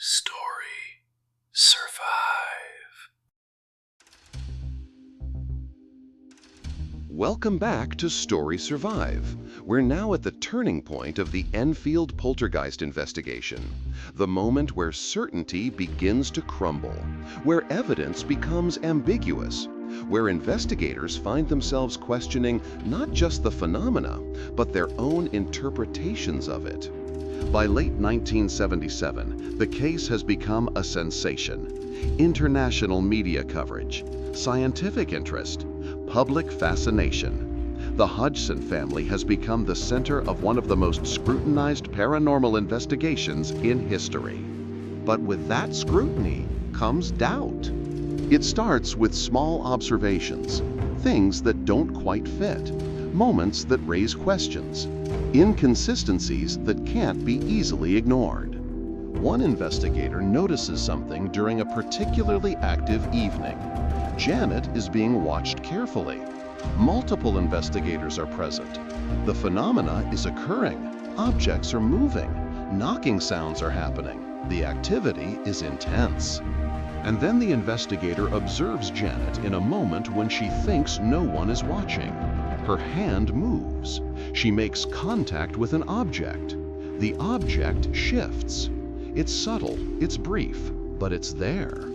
Story Survive. Welcome back to Story Survive. We're now at the turning point of the Enfield Poltergeist investigation, the moment where certainty begins to crumble, where evidence becomes ambiguous, where investigators find themselves questioning not just the phenomena, but their own interpretations of it. By late 1977, the case has become a sensation. International media coverage, scientific interest, public fascination. The Hodgson family has become the center of one of the most scrutinized paranormal investigations in history. But with that scrutiny comes doubt. It starts with small observations, things that don't quite fit, moments that raise questions, inconsistencies that can't be easily ignored. One investigator notices something during a particularly active evening. Janet is being watched carefully. Multiple investigators are present. The phenomena is occurring. Objects are moving. Knocking sounds are happening. The activity is intense. And then the investigator observes Janet in a moment when she thinks no one is watching. Her hand moves. She makes contact with an object. The object shifts. It's subtle, it's brief, but it's there.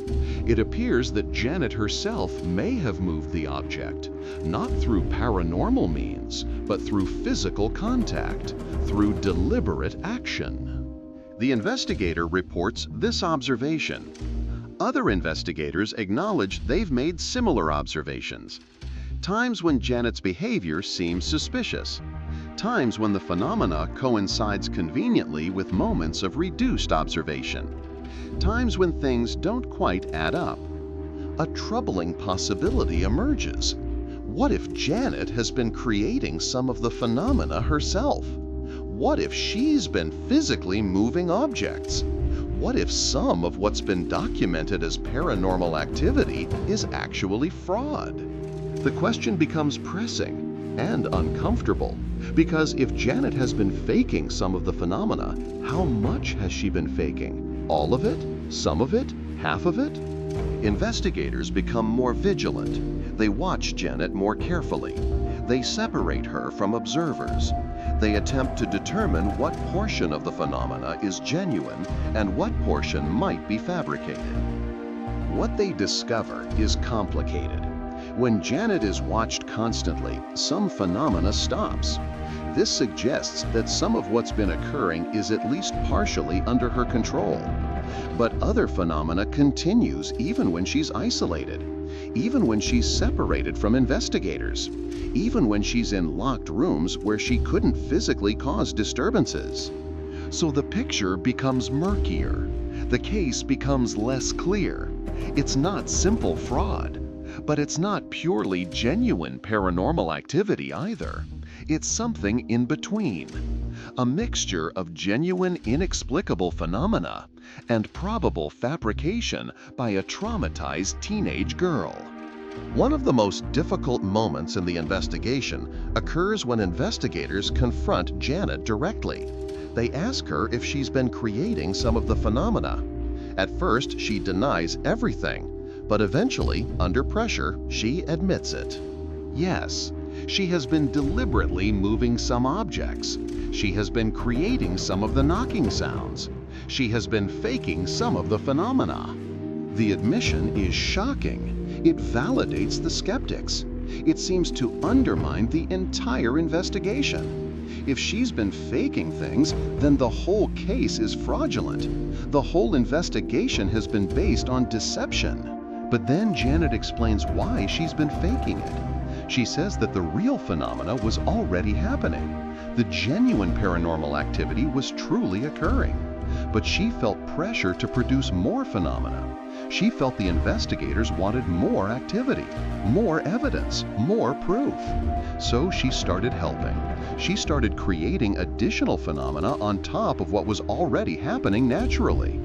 It appears that Janet herself may have moved the object, not through paranormal means, but through physical contact, through deliberate action. The investigator reports this observation. Other investigators acknowledge they've made similar observations. Times when Janet's behavior seems suspicious. Times when the phenomena coincides conveniently with moments of reduced observation. Times when things don't quite add up. A troubling possibility emerges. What if Janet has been creating some of the phenomena herself? What if she's been physically moving objects? What if some of what's been documented as paranormal activity is actually fraud? The question becomes pressing and uncomfortable, because if Janet has been faking some of the phenomena, how much has she been faking? All of it? Some of it? Half of it? Investigators become more vigilant. They watch Janet more carefully. They separate her from observers. They attempt to determine what portion of the phenomena is genuine and what portion might be fabricated. What they discover is complicated. When Janet is watched constantly, some phenomena stops. This suggests that some of what's been occurring is at least partially under her control. But other phenomena continues even when she's isolated, even when she's separated from investigators, even when she's in locked rooms where she couldn't physically cause disturbances. So the picture becomes murkier. The case becomes less clear. It's not simple fraud, but it's not purely genuine paranormal activity either. It's something in between. A mixture of genuine, inexplicable phenomena and probable fabrication by a traumatized teenage girl. One of the most difficult moments in the investigation occurs when investigators confront Janet directly. They ask her if she's been creating some of the phenomena. At first, she denies everything, but eventually, under pressure, she admits it. Yes, she has been deliberately moving some objects. She has been creating some of the knocking sounds. She has been faking some of the phenomena. The admission is shocking. It validates the skeptics. It seems to undermine the entire investigation. If she's been faking things, then the whole case is fraudulent. The whole investigation has been based on deception. But then Janet explains why she's been faking it. She says that the real phenomena was already happening. The genuine paranormal activity was truly occurring. But she felt pressure to produce more phenomena. She felt the investigators wanted more activity, more evidence, more proof. So she started helping. She started creating additional phenomena on top of what was already happening naturally.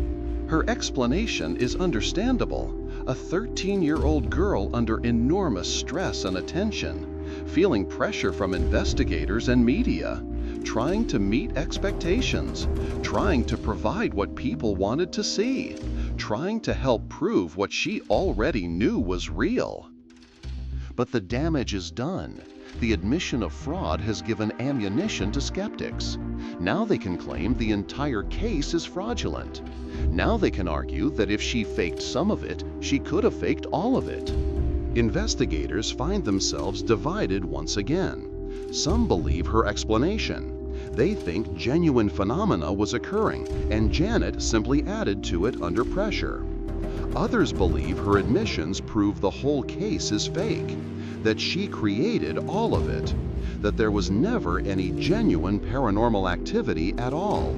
Her explanation is understandable. A 13-year-old girl under enormous stress and attention, feeling pressure from investigators and media, trying to meet expectations, trying to provide what people wanted to see, trying to help prove what she already knew was real. But the damage is done. The admission of fraud has given ammunition to skeptics. Now they can claim the entire case is fraudulent. Now they can argue that if she faked some of it, she could have faked all of it. Investigators find themselves divided once again. Some believe her explanation. They think genuine phenomena was occurring, and Janet simply added to it under pressure. Others believe her admissions prove the whole case is fake, that she created all of it, that there was never any genuine paranormal activity at all.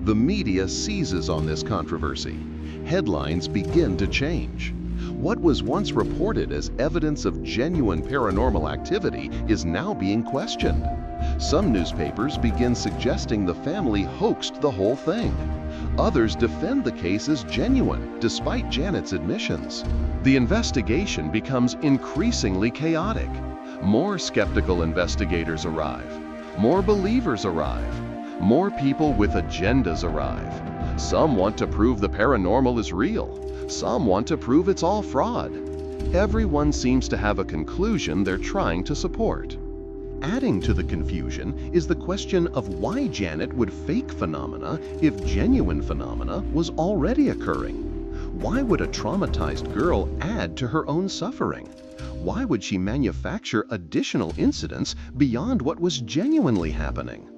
The media seizes on this controversy. Headlines begin to change. What was once reported as evidence of genuine paranormal activity is now being questioned. Some newspapers begin suggesting the family hoaxed the whole thing. Others defend the case as genuine, despite Janet's admissions. The investigation becomes increasingly chaotic. More skeptical investigators arrive. More believers arrive. More people with agendas arrive. Some want to prove the paranormal is real. Some want to prove it's all fraud. Everyone seems to have a conclusion they're trying to support. Adding to the confusion is the question of why Janet would fake phenomena if genuine phenomena was already occurring. Why would a traumatized girl add to her own suffering? Why would she manufacture additional incidents beyond what was genuinely happening?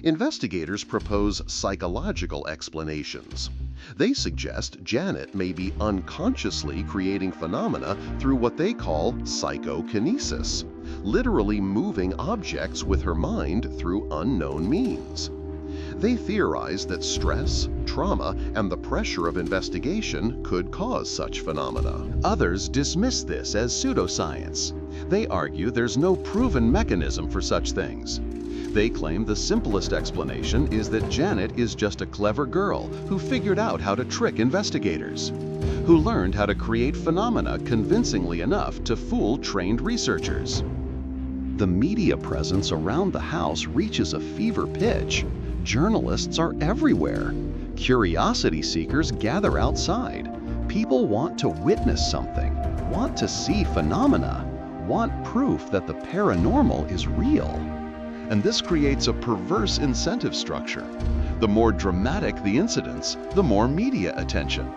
Investigators propose psychological explanations. They suggest Janet may be unconsciously creating phenomena through what they call psychokinesis, literally moving objects with her mind through unknown means. They theorize that stress, trauma, and the pressure of investigation could cause such phenomena. Others dismiss this as pseudoscience. They argue there's no proven mechanism for such things. They claim the simplest explanation is that Janet is just a clever girl who figured out how to trick investigators, who learned how to create phenomena convincingly enough to fool trained researchers. The media presence around the house reaches a fever pitch. Journalists are everywhere. Curiosity seekers gather outside. People want to witness something, want to see phenomena, want proof that the paranormal is real. And this creates a perverse incentive structure. The more dramatic the incidents, the more media attention.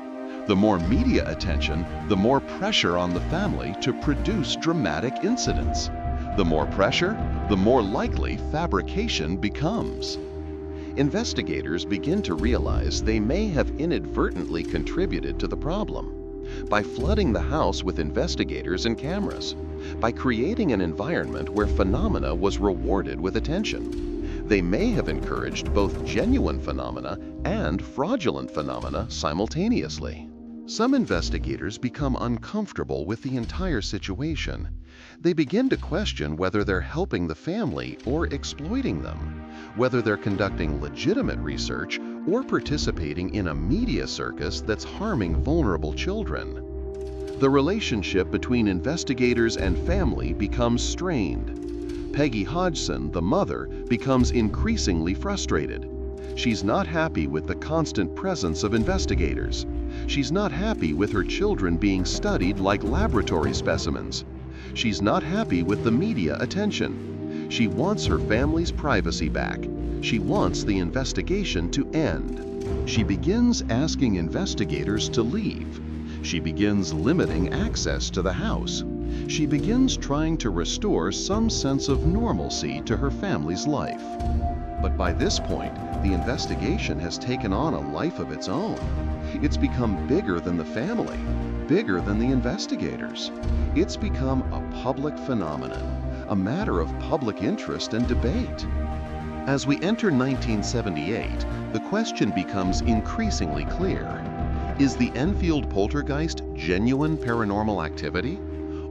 The more media attention, the more pressure on the family to produce dramatic incidents. The more pressure, the more likely fabrication becomes. Investigators begin to realize they may have inadvertently contributed to the problem by flooding the house with investigators and cameras, by creating an environment where phenomena was rewarded with attention. They may have encouraged both genuine phenomena and fraudulent phenomena simultaneously. Some investigators become uncomfortable with the entire situation. They begin to question whether they're helping the family or exploiting them, whether they're conducting legitimate research or participating in a media circus that's harming vulnerable children. The relationship between investigators and family becomes strained. Peggy Hodgson, the mother, becomes increasingly frustrated. She's not happy with the constant presence of investigators. She's not happy with her children being studied like laboratory specimens. She's not happy with the media attention. She wants her family's privacy back. She wants the investigation to end. She begins asking investigators to leave. She begins limiting access to the house. She begins trying to restore some sense of normalcy to her family's life. But by this point, the investigation has taken on a life of its own. It's become bigger than the family, bigger than the investigators. It's become a public phenomenon, a matter of public interest and debate. As we enter 1978, the question becomes increasingly clear. Is the Enfield Poltergeist genuine paranormal activity?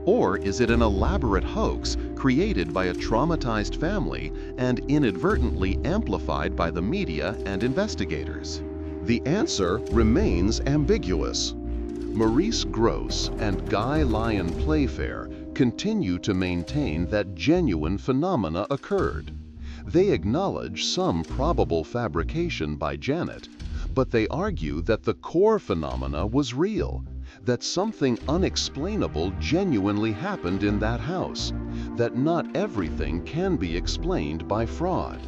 Or is it an elaborate hoax created by a traumatized family and inadvertently amplified by the media and investigators? The answer remains ambiguous. Maurice Grosse and Guy Lyon Playfair continue to maintain that genuine phenomena occurred. They acknowledge some probable fabrication by Janet, but they argue that the core phenomena was real, that something unexplainable genuinely happened in that house, that not everything can be explained by fraud.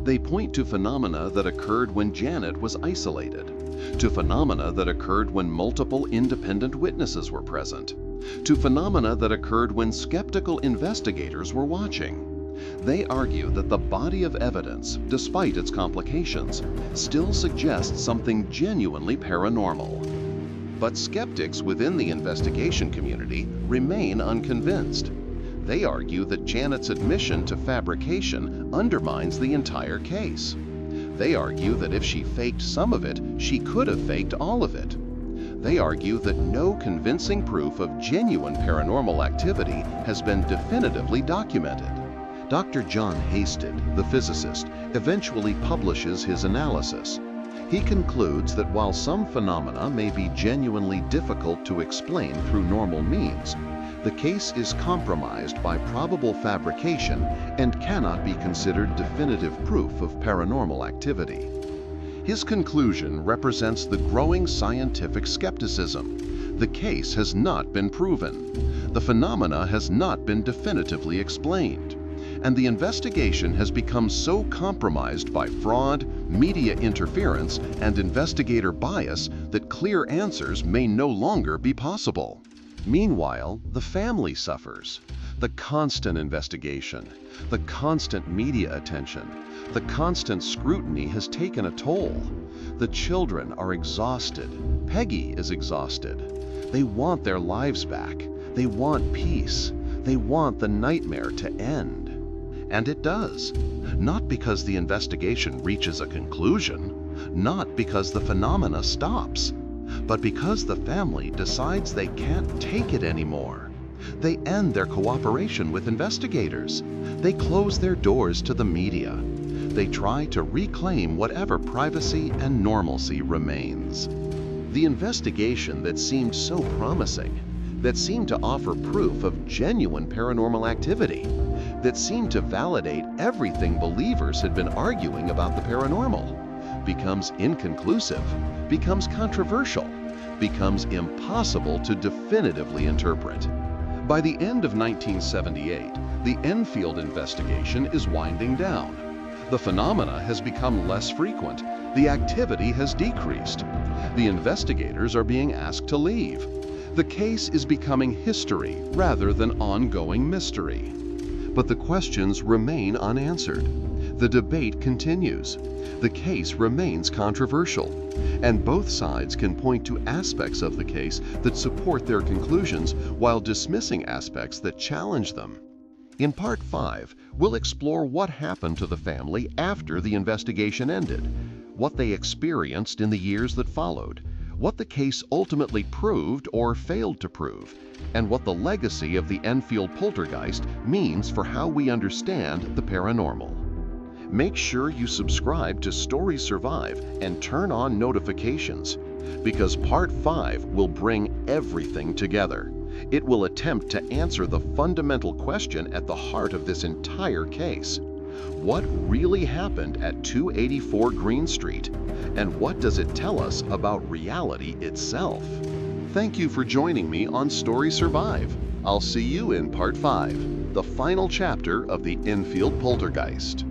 They point to phenomena that occurred when Janet was isolated, to phenomena that occurred when multiple independent witnesses were present, to phenomena that occurred when skeptical investigators were watching. They argue that the body of evidence, despite its complications, still suggests something genuinely paranormal. But skeptics within the investigation community remain unconvinced. They argue that Janet's admission to fabrication undermines the entire case. They argue that if she faked some of it, she could have faked all of it. They argue that no convincing proof of genuine paranormal activity has been definitively documented. Dr. John Hasted, the physicist, eventually publishes his analysis. He concludes that while some phenomena may be genuinely difficult to explain through normal means, the case is compromised by probable fabrication and cannot be considered definitive proof of paranormal activity. His conclusion represents the growing scientific skepticism. The case has not been proven. The phenomena has not been definitively explained. And the investigation has become so compromised by fraud, media interference, and investigator bias that clear answers may no longer be possible. Meanwhile, the family suffers. The constant investigation, the constant media attention, the constant scrutiny has taken a toll. The children are exhausted. Peggy is exhausted. They want their lives back. They want peace. They want the nightmare to end. And it does. Not because the investigation reaches a conclusion, not because the phenomena stops, but because the family decides they can't take it anymore. They end their cooperation with investigators. They close their doors to the media. They try to reclaim whatever privacy and normalcy remains. The investigation that seemed so promising, that seemed to offer proof of genuine paranormal activity, that seemed to validate everything believers had been arguing about the paranormal, becomes inconclusive, becomes controversial, becomes impossible to definitively interpret. By the end of 1978, the Enfield investigation is winding down. The phenomena has become less frequent. The activity has decreased. The investigators are being asked to leave. The case is becoming history rather than ongoing mystery. But the questions remain unanswered. The debate continues. The case remains controversial, and both sides can point to aspects of the case that support their conclusions while dismissing aspects that challenge them. In Part 5, we'll explore what happened to the family after the investigation ended, what they experienced in the years that followed, what the case ultimately proved or failed to prove, and what the legacy of the Enfield Poltergeist means for how we understand the paranormal. Make sure you subscribe to StorySurvive and turn on notifications, because Part 5 will bring everything together. It will attempt to answer the fundamental question at the heart of this entire case. What really happened at 284 Green Street? And what does it tell us about reality itself? Thank you for joining me on StorySurvive. I'll see you in Part 5, the final chapter of the Enfield Poltergeist.